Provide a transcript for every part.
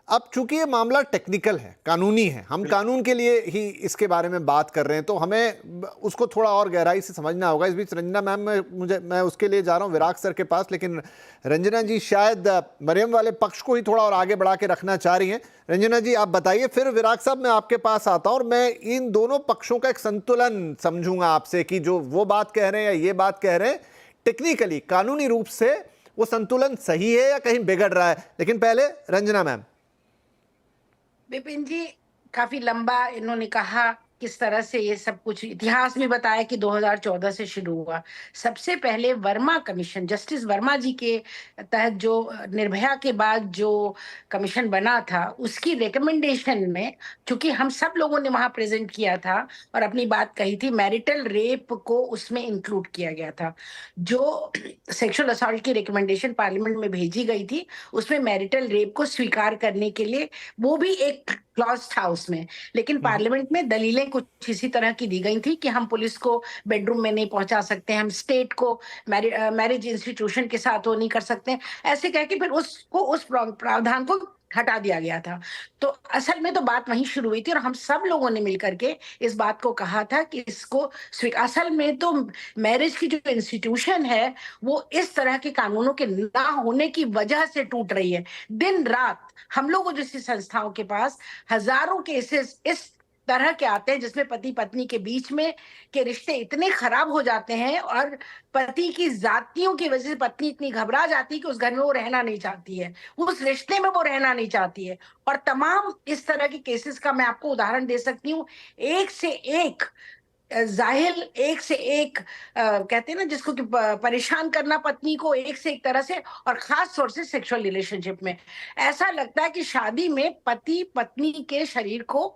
अब चूंकि ये मामला टेक्निकल है, कानूनी है, हम कानून के लिए ही इसके बारे में बात कर रहे हैं, तो हमें उसको थोड़ा और गहराई से समझना होगा। इस बीच रंजना मैम, मैं उसके लिए जा रहा हूँ विराग सर के पास, लेकिन रंजना जी शायद मरियम वाले पक्ष को ही थोड़ा और आगे बढ़ा के रखना चाह रही हैं। रंजना जी आप बताइए, फिर विराग साहब मैं आपके पास आता हूँ और मैं इन दोनों पक्षों का एक संतुलन समझूंगा आपसे कि जो वो बात कह रहे हैं या ये बात कह रहे हैं, टेक्निकली कानूनी रूप से वो संतुलन सही है या कहीं बिगड़ रहा है। लेकिन पहले रंजना मैम। विपिन जी, काफी लंबा इन्होंने कहा किस तरह से ये सब कुछ इतिहास भी बताया कि 2014 से शुरू हुआ। सबसे पहले वर्मा कमीशन, जस्टिस वर्मा जी के तहत जो निर्भया के बाद जो कमीशन बना था, उसकी रिकमेंडेशन में, क्योंकि हम सब लोगों ने वहां प्रेजेंट किया था और अपनी बात कही थी, मैरिटल रेप को उसमें इंक्लूड किया गया था। जो सेक्सुअल असॉल्ट की रिकमेंडेशन पार्लियामेंट में भेजी गई थी, उसमें मैरिटल रेप को स्वीकार करने के लिए वो भी एक क्लॉज था उसमें। लेकिन पार्लियामेंट में दलीलें कुछ इसी तरह की दी गई थी कि हम पुलिस को बेडरूम में नहीं पहुंचा सकते, हम स्टेट को मैरिज इंस्टीट्यूशन के साथ वो नहीं कर सकते, ऐसे कह के फिर उसको उस प्रावधान को हटा दिया गया था। तो असल में तो बात वहीं शुरू हुई थी और हम सब लोगों ने मिलकर के इस बात को कहा था कि इसको असल में तो मैरिज की जो इंस्टीट्यूशन है वो इस तरह के कानूनों के ना होने की वजह से टूट रही है। दिन रात हम लोगों जैसी संस्थाओं के पास हजारों केसेस इस तरह के आते हैं जिसमें पति पत्नी के बीच में के रिश्ते इतने खराब हो जाते हैं और पति की जातियों की वजह से पत्नी इतनी घबरा जाती है कि उस घर में वो रहना नहीं चाहती है, उस रिश्ते में वो रहना नहीं चाहती है। और तमाम इस तरह के केसेस का मैं आपको उदाहरण दे सकती हूँ, एक से एक जाहिल, एक से एक कहते हैं ना जिसको कि परेशान करना पत्नी को एक से एक तरह से, और खास तौर से सेक्सुअल रिलेशनशिप में ऐसा लगता है कि शादी में पति पत्नी के शरीर को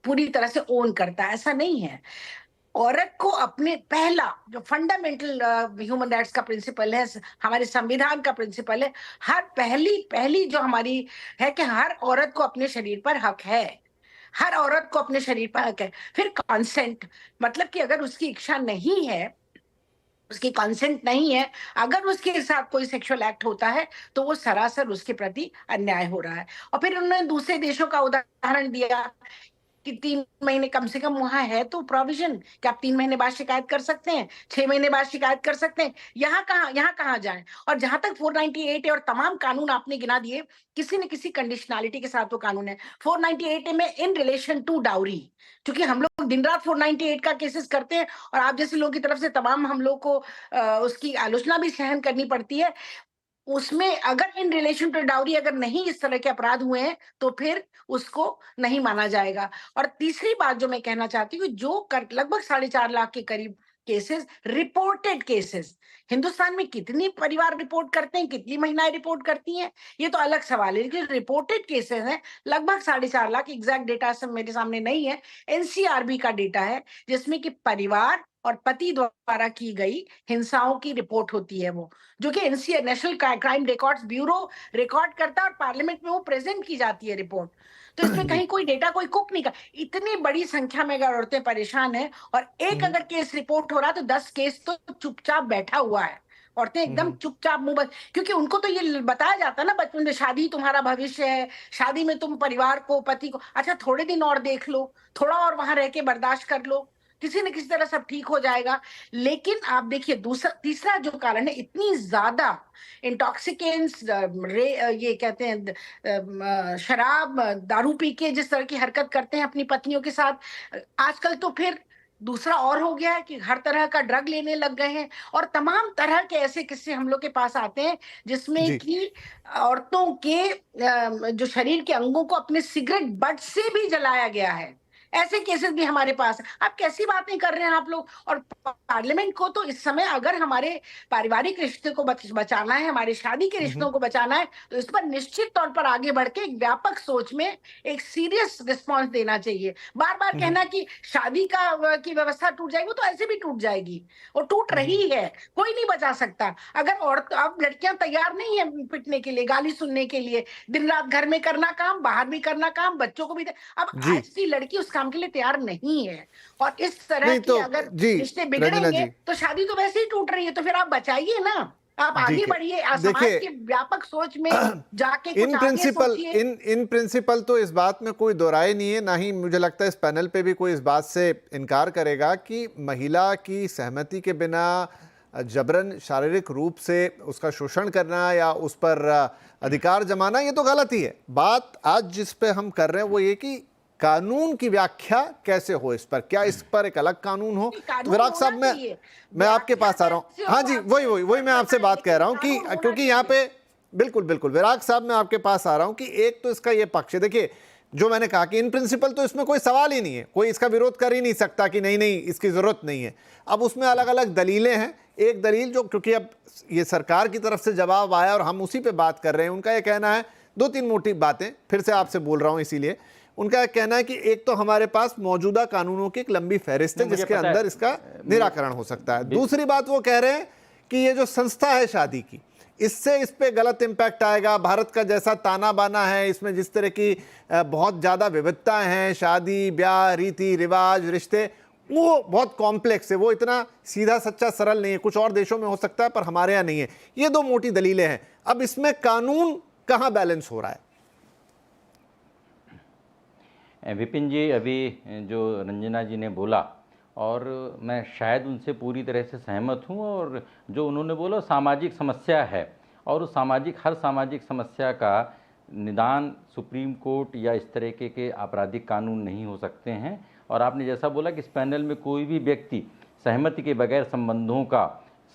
पूरी तरह से ओन करता है। ऐसा नहीं है। औरत को अपने पहला जो फंडामेंटल ह्यूमन राइट्स का प्रिंसिपल है, हमारे संविधान का प्रिंसिपल है, हर पहली पहली जो हमारी है कि हर औरत को अपने शरीर पर हक है, हर औरत को अपने शरीर पर हक है। फिर कंसेंट, मतलब कि अगर उसकी इच्छा नहीं है, उसकी कंसेंट नहीं है, अगर उसके साथ कोई सेक्सुअल एक्ट होता है तो वो सरासर उसके प्रति अन्याय हो रहा है। और फिर उन्होंने दूसरे देशों का उदाहरण दिया कि 3 महीने कम से कम वहां है तो प्रोविजन कि आप 3 महीने बाद शिकायत कर सकते हैं, 6 महीने बाद शिकायत कर सकते हैं। यहाँ कहाँ जाए। और जहां तक 498 है और तमाम कानून आपने गिना दिए, किसी न किसी कंडीशनैलिटी के साथ वो कानून है। 498 में इन रिलेशन टू डाउरी, क्योंकि हम लोग दिन रात 498 का केसेस करते हैं और आप जैसे लोगों की तरफ से तमाम हम लोग को उसकी आलोचना भी सहन करनी पड़ती है। उसमें अगर इन रिलेशन टू डाउरी अगर नहीं इस तरह के अपराध हुए हैं तो फिर उसको नहीं माना जाएगा। और तीसरी बात जो मैं कहना चाहती हूँ, जो लगभग 4.5 लाख के करीब केसेस, रिपोर्टेड केसेस, हिंदुस्तान में कितनी परिवार रिपोर्ट करते हैं, कितनी महिलाएं रिपोर्ट करती हैं, ये तो अलग सवाल है, लेकिन रिपोर्टेड केसेस हैं लगभग 4.5 लाख। एग्जैक्ट डेटा सब मेरे सामने नहीं है, एनसीआरबी का डेटा है, जिसमें कि परिवार और पति द्वारा की गई हिंसाओं की रिपोर्ट होती है, वो जो कि NCR national crime records bureau record करता है और पार्लियामेंट में वो प्रेजेंट की जाती है रिपोर्ट। तो इसमें कहीं कोई डेटा कोई कुक नहीं कर, इतनी बड़ी संख्या में अगर औरतें परेशान हैं और एक अगर केस रिपोर्ट हो रहा है तो 10 केस तो चुपचाप बैठा हुआ है, औरतें एकदम चुपचाप मुंह बंद, क्योंकि उनको तो ये बताया जाता है ना बचपन में, शादी तुम्हारा भविष्य है, शादी में तुम परिवार को, पति को, अच्छा थोड़े दिन और देख लो, थोड़ा और वहां रह के बर्दाश्त कर लो, किसी न किसी तरह सब ठीक हो जाएगा। लेकिन आप देखिए दूसरा तीसरा जो कारण है, इतनी ज्यादा इंटॉक्सिकेंट्स, ये कहते हैं शराब दारू पी के जिस तरह की हरकत करते हैं अपनी पत्नियों के साथ, आजकल तो फिर दूसरा और हो गया है कि हर तरह का ड्रग लेने लग गए हैं। और तमाम तरह के ऐसे किस्से हम लोग के पास आते हैं जिसमें कि औरतों के जो शरीर के अंगों को अपने सिगरेट बट से भी जलाया गया है। ऐसे केसेस भी हमारे पास है। आप कैसी बातें कर रहे हैं आप लोग। और पार्लियामेंट को तो इस समय अगर हमारे पारिवारिक रिश्ते को बचाना है, हमारे शादी के रिश्तों को बचाना है, तो इस पर निश्चित तौर पर आगे बढ़ के एक व्यापक सोच में एक सीरियस रिस्पॉन्स देना चाहिए। बार बार कहना कि शादी की व्यवस्था टूट जाएगी, वो तो ऐसे भी टूट जाएगी, वो टूट रही है, कोई नहीं बचा सकता। अगर औरत, अब लड़कियां तैयार नहीं है पिटने के लिए, गाली सुनने के लिए, दिन रात घर में करना काम, बाहर भी करना काम, बच्चों को भी। अब आज की लड़की उस काम के लिए तैयार नहीं है। और इस तरह की तो अगर जी रिश्ते रंजना बिगड़ेंगे जी, तो शादी तो वैसे ही टूट रही है, तो फिर आप बचाइए ना। आप आगे ठीक है, बढ़िए, समाज देखिए की व्यापक सोच में जाके कुछ इन आगे प्रिंसिपल सोचिए। इन प्रिंसिपल तो इस बात में कोई दो राय नहीं है, ना ही मुझे लगता है इस पैनल पे भी कोई इस बात से इनकार करेगा कि महिला की सहमति के बिना जबरन शारीरिक रूप से उसका शोषण करना या उस पर अधिकार जमाना ये तो गलत ही है। बात आज जिस पे हम कर रहे हैं वो ये कि कानून की व्याख्या कैसे हो इस पर, क्या इस पर एक अलग कानून हो? तो कानून विराग होना साहब चाहिए, मैं आपके व्याख्या पास आ रहा हूँ। कैसे हो हाँ जी, आपको वही मैं आपसे पता है, बात कह रहा हूँ कि कानून होना क्योंकि यहाँ चाहिए। पे बिल्कुल विराग साहब मैं आपके पास आ रहा हूं कि एक तो इसका ये पक्ष है, देखिए जो मैंने कहा कि इन प्रिंसिपल तो इसमें कोई सवाल ही नहीं है, कोई इसका विरोध कर ही नहीं सकता कि नहीं इसकी जरूरत नहीं है। अब उसमें अलग अलग दलीलें हैं। एक दलील जो, क्योंकि अब ये सरकार की तरफ से जवाब आया और हम उसी पे बात कर रहे हैं, उनका यह कहना है, दो तीन मोटी बातें फिर से आपसे बोल रहा हूं इसीलिए, उनका यह कहना है कि एक तो हमारे पास मौजूदा कानूनों की एक लंबी फहरिस्त है जिसके अंदर इसका निराकरण हो सकता है। दूसरी बात वो कह रहे हैं कि ये जो संस्था है शादी की, इससे इस पे गलत इंपैक्ट आएगा। भारत का जैसा ताना बाना है, इसमें जिस तरह की बहुत ज़्यादा विविधताएं हैं, शादी ब्याह रीति रिवाज रिश्ते, वो बहुत कॉम्प्लेक्स है, वो इतना सीधा सच्चा सरल नहीं है। कुछ और देशों में हो सकता है पर हमारे यहाँ नहीं है। ये दो मोटी दलीलें हैं। अब इसमें कानून कहाँ बैलेंस हो रहा है? विपिन जी, अभी जो रंजना जी ने बोला और मैं शायद उनसे पूरी तरह से सहमत हूँ, और जो उन्होंने बोला सामाजिक समस्या है, और उस हर सामाजिक समस्या का निदान सुप्रीम कोर्ट या इस तरह के आपराधिक कानून नहीं हो सकते हैं। और आपने जैसा बोला कि इस पैनल में कोई भी व्यक्ति सहमति के बगैर संबंधों का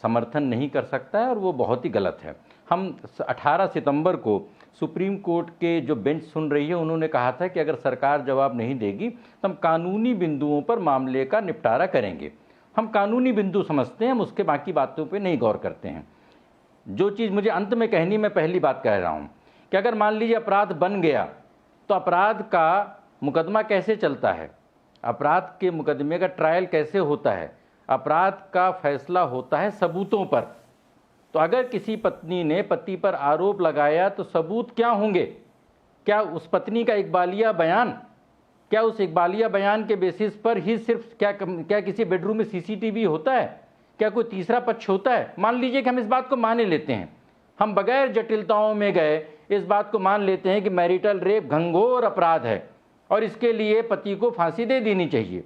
समर्थन नहीं कर सकता है, और वो बहुत ही गलत है। हम 18 सितंबर को सुप्रीम कोर्ट के जो बेंच सुन रही है, उन्होंने कहा था कि अगर सरकार जवाब नहीं देगी तो हम कानूनी बिंदुओं पर मामले का निपटारा करेंगे। हम कानूनी बिंदु समझते हैं, हम उसके बाकी बातों पे नहीं गौर करते हैं। जो चीज़ मुझे अंत में कहनी, मैं पहली बात कह रहा हूँ कि अगर मान लीजिए अपराध बन गया तो अपराध का मुकदमा कैसे चलता है, अपराध के मुकदमे का ट्रायल कैसे होता है, अपराध का फैसला होता है सबूतों पर। तो अगर किसी पत्नी ने पति पर आरोप लगाया तो सबूत क्या होंगे? क्या उस पत्नी का इकबालिया बयान, क्या उस इकबालिया बयान के बेसिस पर ही सिर्फ क्या किसी बेडरूम में सीसीटीवी होता है? क्या कोई तीसरा पक्ष होता है? मान लीजिए कि हम इस बात को मान लेते हैं, हम बगैर जटिलताओं में गए इस बात को मान लेते हैं कि मैरिटल रेप घंघोर अपराध है और इसके लिए पति को फांसी दे देनी चाहिए,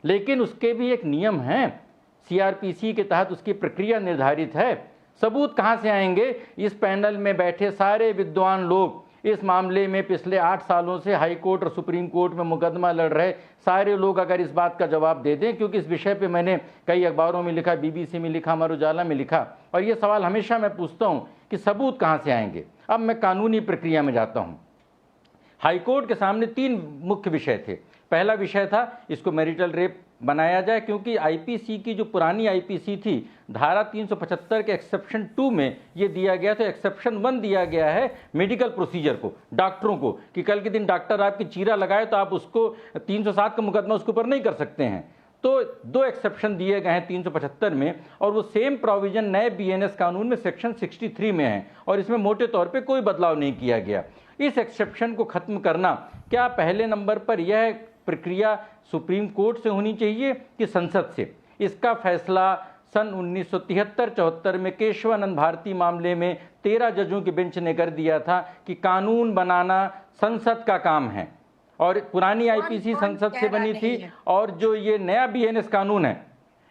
लेकिन उसके भी एक नियम हैं, सीआरपीसी के तहत उसकी प्रक्रिया निर्धारित है। सबूत कहाँ से आएंगे? इस पैनल में बैठे सारे विद्वान लोग, इस मामले में पिछले 8 सालों से हाई कोर्ट और सुप्रीम कोर्ट में मुकदमा लड़ रहे सारे लोग अगर इस बात का जवाब दे दें, क्योंकि इस विषय पे मैंने कई अखबारों में लिखा, बीबीसी में लिखा, अमर उजाला में लिखा, और ये सवाल हमेशा मैं पूछता हूँ कि सबूत कहाँ से आएंगे। अब मैं कानूनी प्रक्रिया में जाता हूँ। हाईकोर्ट के सामने 3 मुख्य विषय थे। पहला विषय था इसको मैरिटल रेप बनाया जाए, क्योंकि आईपीसी की जो पुरानी आईपीसी थी, धारा 375 के एक्सेप्शन 2 में ये दिया गया, तो एक्सेप्शन 1 दिया गया है मेडिकल प्रोसीजर को, डॉक्टरों को, कि कल के दिन डॉक्टर आपकी चीरा लगाए तो आप उसको 307 का मुकदमा उसके ऊपर नहीं कर सकते हैं। तो 2 एक्सेप्शन दिए गए हैं 375 में, और वो सेम प्रोविजन नए बीएनएस कानून में सेक्शन 63 में है, और इसमें मोटे तौर पे कोई बदलाव नहीं किया गया। इस एक्सेप्शन को खत्म करना, क्या पहले नंबर पर यह प्रक्रिया सुप्रीम कोर्ट से होनी चाहिए कि संसद से? इसका फैसला सन 1973-74 में केशवानंद भारती मामले में 13 जजों की बेंच ने कर दिया था कि कानून बनाना संसद का काम है, और पुरानी आईपीसी संसद से बनी थी, और जो ये नया बीएनएस कानून है,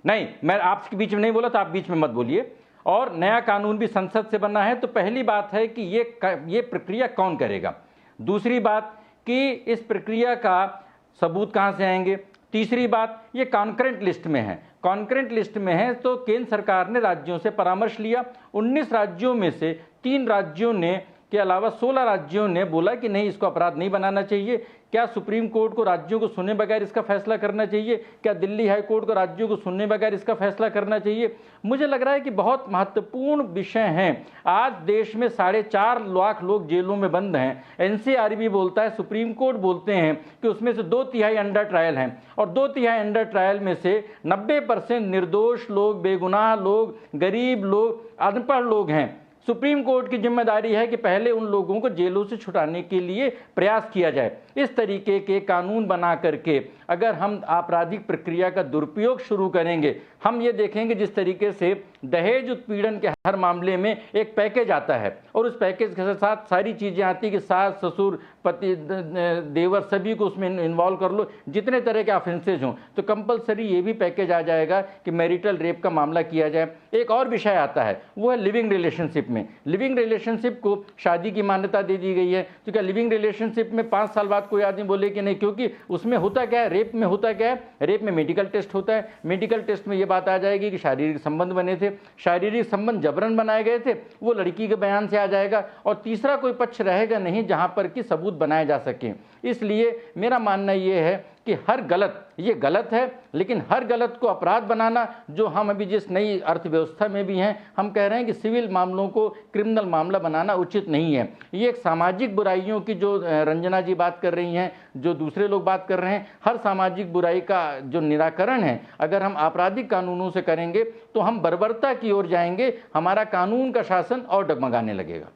नहीं मैं आपके बीच में नहीं बोला था, आप बीच में मत बोलिए, और नया कानून भी संसद से बना है। तो पहली बात है कि ये प्रक्रिया कौन करेगा। दूसरी बात कि इस प्रक्रिया का सबूत कहाँ से आएंगे। तीसरी बात, ये कॉन्करेंट लिस्ट में है, कॉन्करेंट लिस्ट में है तो केंद्र सरकार ने राज्यों से परामर्श लिया। 19 राज्यों में से 3 राज्यों ने के अलावा 16 राज्यों ने बोला कि नहीं, इसको अपराध नहीं बनाना चाहिए। क्या सुप्रीम कोर्ट को राज्यों को सुनने बगैर इसका फैसला करना चाहिए? क्या दिल्ली हाई कोर्ट को राज्यों को सुनने बगैर इसका फैसला करना चाहिए? मुझे लग रहा है कि बहुत महत्वपूर्ण विषय हैं। आज देश में 4.5 लाख लोग जेलों में बंद हैं। एनसीआरबी बोलता है, सुप्रीम कोर्ट बोलते हैं कि उसमें से 2/3 अंडर ट्रायल हैं, और 2/3 अंडर ट्रायल में से 90% निर्दोष लोग, बेगुनाह लोग, गरीब लोग, अनपढ़ लोग हैं। सुप्रीम कोर्ट की जिम्मेदारी है कि पहले उन लोगों को जेलों से छुड़ाने के लिए प्रयास किया जाए। इस तरीके के कानून बना करके अगर हम आपराधिक प्रक्रिया का दुरुपयोग शुरू करेंगे, हम ये देखेंगे जिस तरीके से दहेज उत्पीड़न के हर मामले में एक पैकेज आता है और उस पैकेज के साथ सारी चीज़ें आती कि सास ससुर पति देवर सभी को उसमें इन्वॉल्व कर लो, जितने तरह के ऑफेंसेज हों, तो कंपलसरी ये भी पैकेज आ जाएगा कि मैरिटल रेप का मामला किया जाए। एक और विषय आता है, वो है लिविंग रिलेशनशिप में। लिविंग रिलेशनशिप को शादी की मान्यता दे दी गई है, तो क्या लिविंग रिलेशनशिप में 5 साल बाद कोई आदमी बोले कि नहीं, क्योंकि उसमें होता क्या है, रेप में होता क्या है, रेप में मेडिकल टेस्ट होता है, मेडिकल टेस्ट में ये बात आ जाएगी कि शारीरिक संबंध बने थे, शारीरिक संबंध जबरन बनाए गए थे, वो लड़की के बयान से आ जाएगा और तीसरा कोई पक्ष रहेगा नहीं जहां पर कि सबूत बनाए जा सकें। इसलिए मेरा मानना ये है कि हर गलत, ये गलत है, लेकिन हर गलत को अपराध बनाना, जो हम अभी जिस नई अर्थव्यवस्था में भी हैं, हम कह रहे हैं कि सिविल मामलों को क्रिमिनल मामला बनाना उचित नहीं है। ये एक सामाजिक बुराइयों की जो रंजना जी बात कर रही हैं, जो दूसरे लोग बात कर रहे हैं, हर सामाजिक बुराई का जो निराकरण है अगर हम आपराधिक कानूनों से करेंगे तो हम बर्बरता की ओर जाएंगे, हमारा कानून का शासन और डगमगाने लगेगा।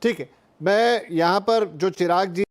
ठीक है, मैं यहाँ पर जो चिराग जी